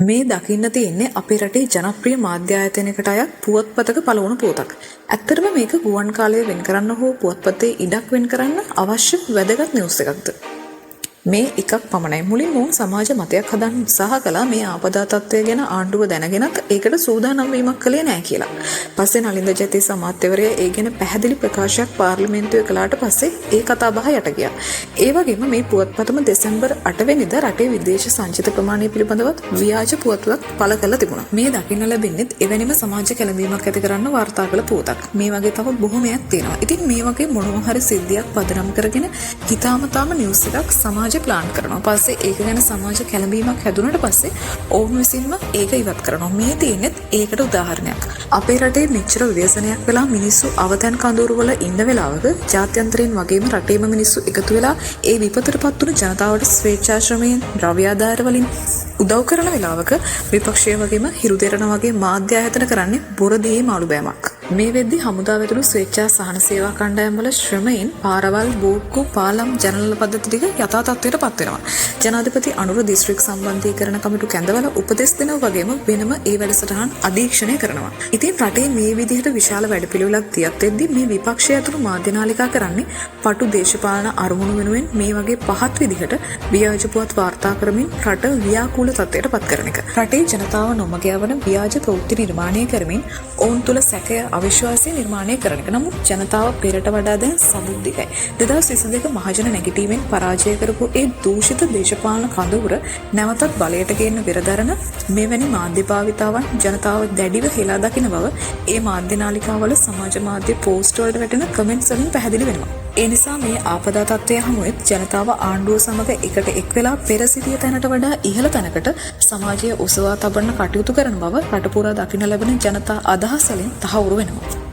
මේ දකින්න තියෙන්නේ අපේ රටේ ජනප්‍රිය මාධ්‍ය ආයතනයකට අයත් පුවත්පතක පළවුණු පුවතක්. ඇත්තටම මේක ගුවන් කාලය වෙන් කරන්න හෝ පුවත්පතේ ඉඩක් වෙන් කරන්න අවශ්‍ය වැදගත් නිවුස් එකක්ද? මේ එකක් පමණයි. මුලින් මොවුන් සමාජ මතයක් හදන්න උත්සාහ කළා මේ ආපදා තත්ත්වය ගැන ආණ්ඩුව දැනගෙනත් ඒකට සූදානම් වීමක් කළේ නැහැ කියලා. පස්සේ නලින්ද ජයතිස්ස අමාත්‍යවරයා ඒ ගැන පැහැදිලි ප්‍රකාශයක් පාර්ලිමේන්තුවේ කළාට පස්සේ ඒ කතා බහ යට ගියා. ඒ වගේම මේ පුවත්පතම දෙසැම්බර් 8 වෙනිදා රටේ විදේශ සංචිත ප්‍රමාණය පිළිබඳවත් ව්‍යාජ පුවතක් පළ කරලා තිබුණා. මේ දකින්න ලැබෙන්නේ එවැනිම සමාජ කැළඹීමක් ඇති කරන්න වාර්තා කළ පුවතක්. මේ වගේ තව බොහොමයක් තියෙනවා. ඉතින් මේ වගේ මොනවා හරි සිද්ධියක් පදනම් කරගෙන හිතාමතාම නිවුස් එකක් සමාජ ප්ලාන් කරනවා. පස්සේ ඒක ගැන සමාජ කැළඹීමක් හැදුනට පස්සේ ඔවුන් විසින්ම ඒක ඉවත් කරනවා. මේ තියෙන්නේ ඒකට උදාහරණයක්. අපේ රටේ මෙච්චර ව්‍යසනයක් වෙලා මිනිස්සු අවතන් කඳවුරු වල ඉන්න වෙලාවක ජාත්‍යන්තරයෙන් වගේම රටේම මිනිස්සු එකතු වෙලා ඒ විපතටපත් වුණු ජනතාවට ස්වේච්ඡාශ්‍රමයෙන් ද්‍රව්‍ය ආධාර වලින් උදව් කරන වෙලාවක විපක්ෂය වගේම හිරු දෙරණ වගේ මාධ්‍ය ආයතන කරන්නේ බොරදියේ මාළු බෑමක්. මේ වෙද්දි හමුදාව ඇතුළු ස්වේච්ඡා සහන සේවා කණ්ඩායම් වල ශ්‍රමයෙන් පාරවල් බෝක්කු පාලම් ජනරල් පද්ධති ටික යථා තත්ත්වයට පත් වෙනවා. ජනාධිපති අනුර දිස්ත්‍රික් සම්බන්ධීකරණ කමිටු කැඳවල උපදෙස් දෙනවා වගේම වෙනම ඒ වැඩසටහන් අධීක්ෂණය කරනවා. ඉතින් රටේ මේ විදිහට විශාල වැඩපිළිවෙලක් තියත් වෙද්දි මේ විපක්ෂය ඇතුළු මාධ්‍ය නාලිකා කරන්නේ පටු දේශපාලන අරමුණු වෙනුවෙන් මේ වගේ පහත් විදිහට ව්‍යාජ පුවත් වාර්තා කරමින් රට ව්‍යාකූල තත්ත්වයට පත් කරන එක. රටේ ජනතාව නොමග යවන ව්‍යාජ ප්‍රවෘත්ති නිර්මාණය කරමින් ඔවුන් තුළ සැකය අවිශ්වාසය නිර්මාණය කරන එක. නමුත් ජනතාව පෙරට වඩා දැන් සබුද්ධිකයි. 2022 මහජන නැගිටීමෙන් පරාජය කරපු ඒ දූෂිත දේශපාලන කඳවුර නැවතත් බලයට ගේන්න පෙරදරන මෙවැනි මාධ්‍ය භාවිතාවන් ජනතාව දැඩිව හෙලා දකින බව ඒ මාධ්‍ය නාලිකාවල සමාජ මාධ්‍ය පෝස්ට් වලට වැටෙන කමෙන්ට්ස් වලින් පැහැදිලි වෙනවා. ඒ නිසා මේ ආපදා තත්ත්වය හමුවෙත් ජනතාව ආණ්ඩුව සමග එකට එක් වෙලා පෙර සිටිය තැනට වඩා ඉහළ තැනකට සමාජය ඔසවා තබන්න කටයුතු කරන බව රට පුරා දකින්න ලැබෙන ජනතා අදහස් වලින් තහවුරු වෙනවා.